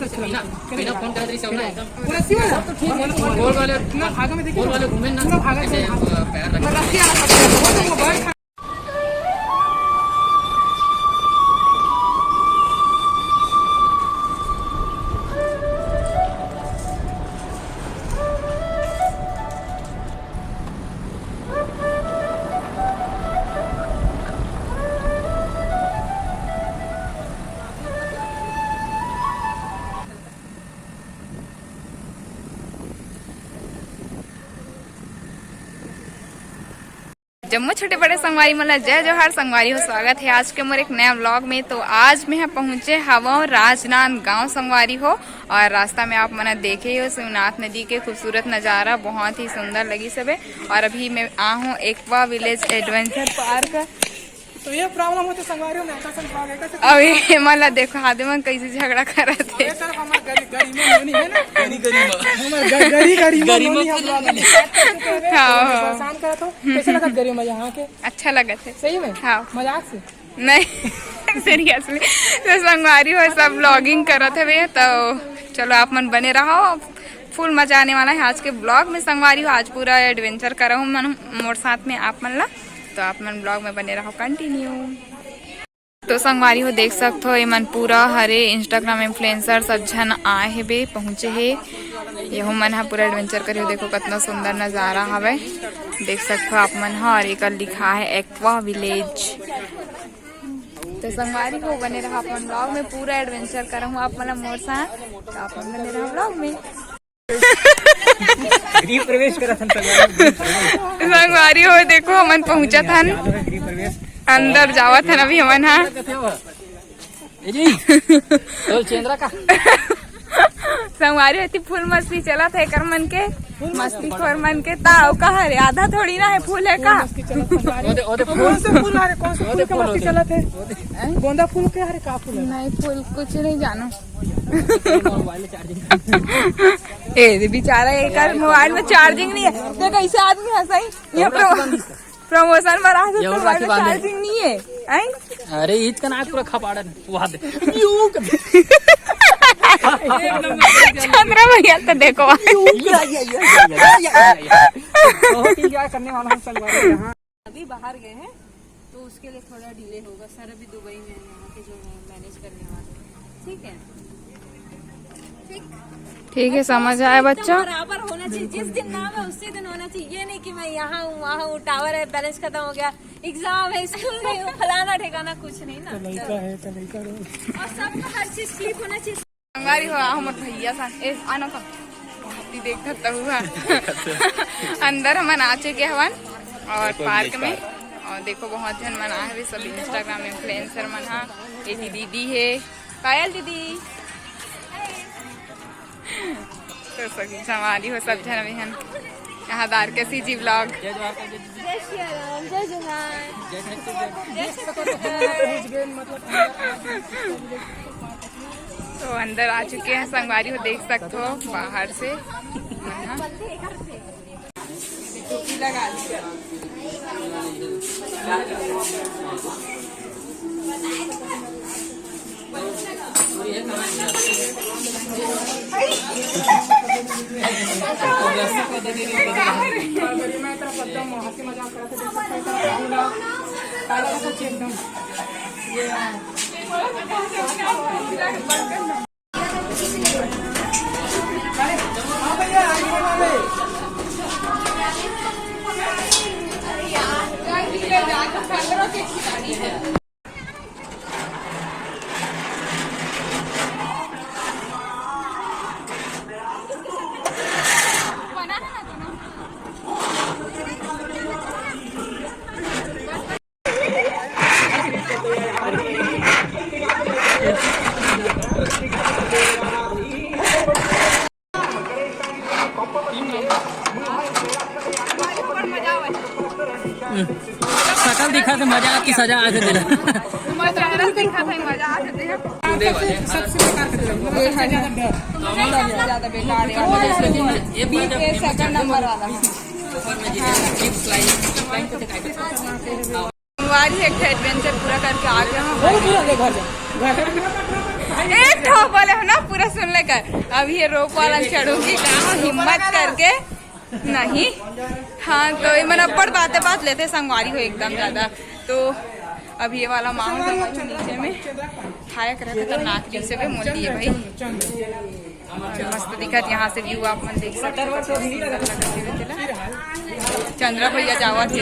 से अच्छा लगता है। बिना फोन कर से होना एकदम पूरा सी वाला तो ठीक है। गोल वाले ना भागा में देखिए, गोल वाले घूमे ना पूरा भागा ऐसे पैर रख रस्सी आना पड़ता है। वो तो मोबाइल जम्मू छोटे बड़े संगवारी मतलब जय जोहार संगवारी हो। स्वागत है आज के मोर एक नया व्लॉग में। तो आज मैं पहुंचे हवा राजनांद गांव संगवारी हो, और रास्ता में आप मना देखे हो शिवनाथ नदी के खूबसूरत नज़ारा बहुत ही सुंदर लगी सबे। और अभी मैं आ हूँ एक्वा विलेज एडवेंचर पार्क। तो ये प्रॉब्लम होते संगवारियों में आकाशन भाग है कैसे अभी मतलब देखो हाथ में कैसे झगड़ा कर रहे थे। ये सर हमारा गरी में नोनी है ना, गरी में हम लोग परेशान करा। तो कैसे लगा गरी में यहाँ के? अच्छा लगा थे सही में? हाँ मजाक से नहीं सीरियसली। तो संगवारी हो सब ब्लॉगिंग कर रहे थे, तो चलो आप मन बने रहो, फुल मजा आने वाला है आज के ब्लॉग में। संगवारी हो आज पूरा एडवेंचर करा हूँ मन मोर साथ में आप मन ला, तो आप मन ब्लॉग में बने रहो कंटिन्यू। तो संगवारी हो देख सकते हो मन पूरा हरे इंस्टाग्राम इन्फ्लुएंसर सब जन आए है बे पहुँचे है। यहू मन हा पूरा एडवेंचर करे, देखो कितना सुंदर नज़ारा हवे देख सकते हो आप मन हा। और एक लिखा है एक्वा विलेज। तो संगवारी हो बने रहा अपन ब्लॉग में, पूरा एडवेंचर कर हूँ आप मतलब मोर साथ, तो आप बने रहा ब्लॉग में। प्रवेश करा संगवारी हो देखो हमन पहुंचा था अंदर जावा था अभी हमन हा चेंद्रा का संगवारी होती फुल मस्ती चला था कर मन के मस्ती खोर मन के ताव का है आधा थोड़ी ना है फूल है का। कौन से फूल आ रहे, कौन से फूल के मस्ती चला थे? गोंदा फूल के हरे का फूल? नहीं फूल कुछ नहीं जानो। ए बेचारा एक मोबाइल में चार्जिंग नहीं है, देखो ऐसे आदमी हंसा ही प्रमोशन में रहा तो मोबाइल में चार्जिंग नहीं है। अरे ईद का नाक पूरा खपाड़ा वहां दे चंद्रा भैया तो देखो क्या करने वाला हम संगवारी यहाँ अभी बाहर गए हैं तो उसके लिए थोड़ा डिले होगा। सर अभी दुबई में यहाँ के जो मैनेज करने वाले। ठीक है ठीक है समझ आया बच्चा। बराबर होना चाहिए, जिस दिन नाम है उसी दिन होना चाहिए। ये नहीं कि मैं यहाँ हूँ वहाँ हूँ, टावर है बैलेंस खत्म हो गया, एग्जाम है स्कूल में हूँ, फलाना ठिकाना कुछ नहीं ना। और सबका हर चीज क्लिक होना चाहिए। संगवारी हो हमर भैया सा ए आनो का देख सकता हुआ अंदर हम आ चुके हवन और पार्क में। और देखो बहुत जन मन आए हुए सब इंस्टाग्राम इन्फ्लुएंसर मन हा। ये दीदी है पायल दीदी, तो सभी संगवारी हो सब जन अभी हम यहाँ दार के सीजी ब्लॉग। जय श्री राम, जय जोहार। तो अंदर आ चुके हैं संगवारी हो देख सकते हो बाहर से टोपी लगा ली। सकल दिखा थे मजा की सजा आ गई दिखा था मजा आ सबसे ज्यादा बेकार है सेकंड नंबर वाला संगवारी एक एडवेंचर पूरा करके आ गया हम। एक ठो बोले हो ना पूरा सुन ले कर अभी ये रोप वाला चढ़ूंगी कहाँ हिम्मत करके नहीं। हाँ तो ये मैंने अब्बड़ बात लेते संगवारी हो एकदम ज्यादा। तो अब ये वाला माहौल समझो नीचे में खाया करे खतरनाक से भी मोल दिए भाई मस्त दिखत। यहाँ से व्यू आप मन देख सकते हो। चंद्रा भैया जावा थे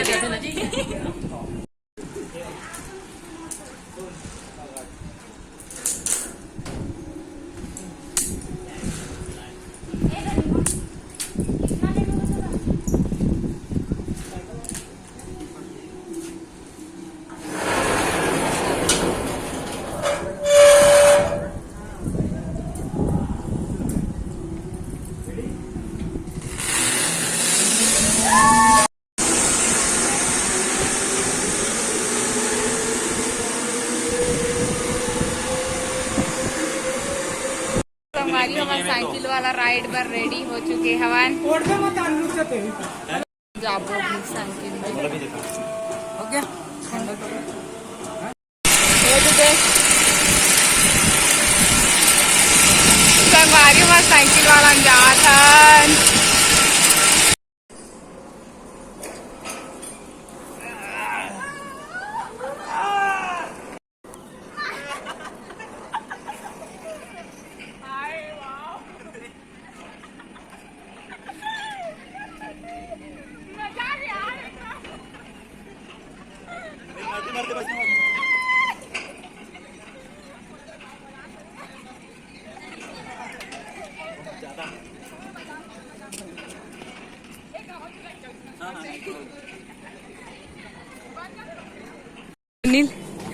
हमारे साइकिल वाला राइड पर रेडी हो चुके हवन। जाबो भी साइकिल हो गया संगवारी हमारे साइकिल वाला जा था।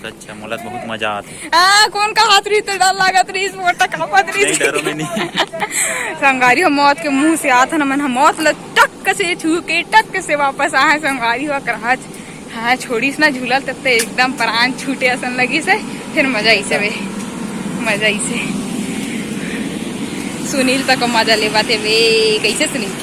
अच्छा मुलात बहुत मजा आती। कौन का हाथ रही तो डर लगा इस मोटा कापत रही डरो में नहीं। संगारी हो मौत के मुंह से आता न मन हम मौत ल टक से छू के टक से वापस आए संगारी हो कराच। हाँ छोड़ीस ना झूला तब तो एकदम प्राण छूटे असन लगी से फिर मजा इसे वे मजा इसे सुनील तक मजा ले बाते वे कैसे सुनील।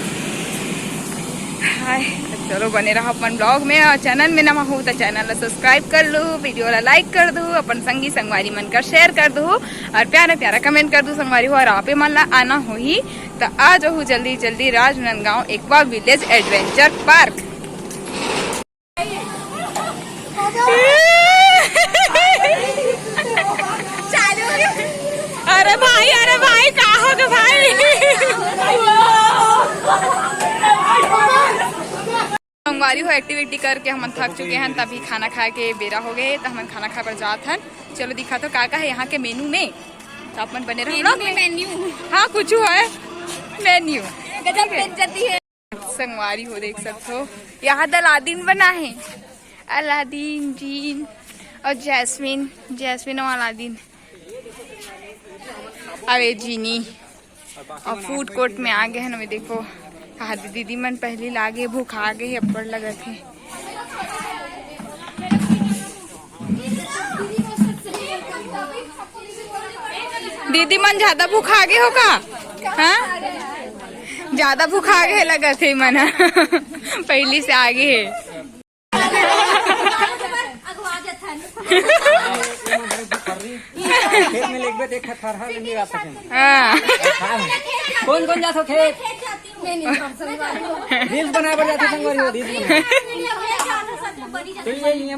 हाय चलो बने रहो अपन ब्लॉग में और चैनल में नवा हो तो चैनल ला सब्सक्राइब कर लो, वीडियो ला लाइक कर दो, अपन संगी संगवारी मन कर शेयर कर दो और प्यारा प्यारा कमेंट कर दो संगवारी हो। और आपे मन ला आना हो ही तो आ जाओ जल्दी जल्दी Rajnandgaon aqua Village Adventure park. अरे भाई कहा हो गए भाई। संगवारी हो एक्टिविटी करके हम थक चुके हैं तभी खाना खा के बेरा हो गए तो हम खाना खा पर जात हन। चलो दिखा तो का है यहाँ के मेनू में तो अपन बने रहो मेन्यू। हाँ कुछ है मेन्यू है। संगवारी हो देख सकते हो यहाँ अलादीन बना है। अलादीन जीन और जैस्मिन और अलादीन अरे जीनी और फूड कोर्ट में आ गए हैं हमें। देखो कहा दीदी मन पहले लागे भूख आ गए अब्बड़ लगा थे। दीदी मन ज्यादा भूख आ गए हो का? हाँ ज्यादा भूख आ गए लगा थे मन पहली से आगे है। खेत में लेके देख थरहा में नहीं आ सके। कौन कौन जातो खेत रील्स बना बर जातो संगवारी हो रील्स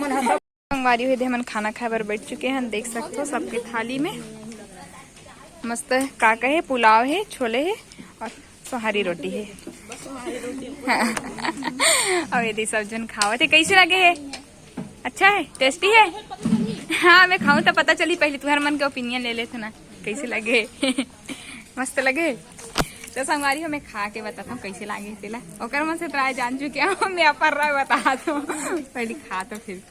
बना। संगवारी हुए थे हम खाना खाए बर बैठ चुके हैं देख सकते हो सबके थाली में मस्त काका है, पुलाव है, छोले है और सोहारी रोटी है। और यदि सब जन खावा थे कैसे लगे है? अच्छा है, टेस्टी है। हाँ मैं खाऊं तो पता चली, पहले तुम्हारे मन का ओपिनियन ले लेते ना कैसे लगे। मस्त लगे तो संगवारी हमें खा के बताता हूँ कैसे लगे तेला। ओकर मन से ट्राई जान चुके हैं मैं पर रहा बता दो पहले खा तो फिर।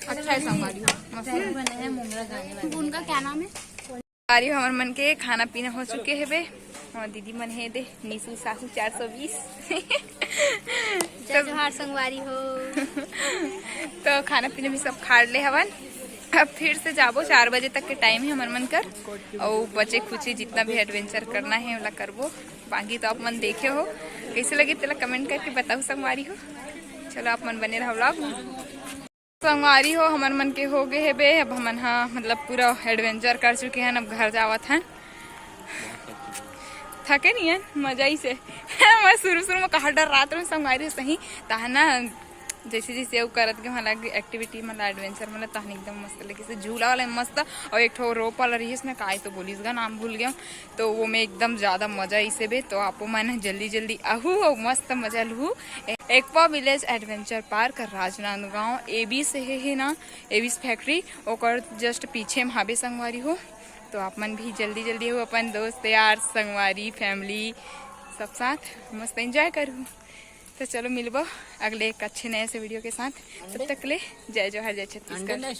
अच्छा है संगवारी उनका क्या नाम है? संगवारी हमारे मन के खाना पीना हो चुके है बे और दीदी मन है दे नीसू सासू 420 जजहार संगवारी हो। तो खाना पीना भी सब खा ले हवन अब फिर से जाबो 4 बजे तक के टाइम है हमार मन कर और बचे खुची जितना भी एडवेंचर करना है वाला करबो। बाकी तो आप मन देखे हो कैसे लगे तेला कमेंट करके बताओ संगवारी हो। चलो आप मन बने रहो व्लॉग संगवारी हो। हमार मन के हो गए है बे अब हमन हाँ मतलब पूरा एडवेंचर कर चुके हैं। अब घर जावत हैं थके नहीं है मजा ही से मैं शुरू में कहा डर रात में संगवारी सही ता ना जैसे जैसे वो करत के हमारा एक्टिविटी मतलब एडवेंचर मतलब तहन एकदम मस्त लगे से झूला वाला मस्त और एक ठो रोप वाला रही इसमें काय तो बोली इसका नाम भूल गया तो वो में एकदम ज़्यादा मजा इसे भी तो आपको मैंने जल्दी जल्दी आहू और मस्त मजा लू। Aqua Village Adventure Park Rajnandgaon एबी से है ना एबीस फैक्ट्री और जस्ट पीछे महाबे संगवारी हो। तो आप मन भी जल्दी जल्दी हो अपन दोस्त यार संगवारी फैमिली सब साथ मस्त एंजॉय करूँ। तो चलो मिलबो अगले एक अच्छे नए से वीडियो के साथ। तब तक ले जय जोहर जय छत्तीसगढ़।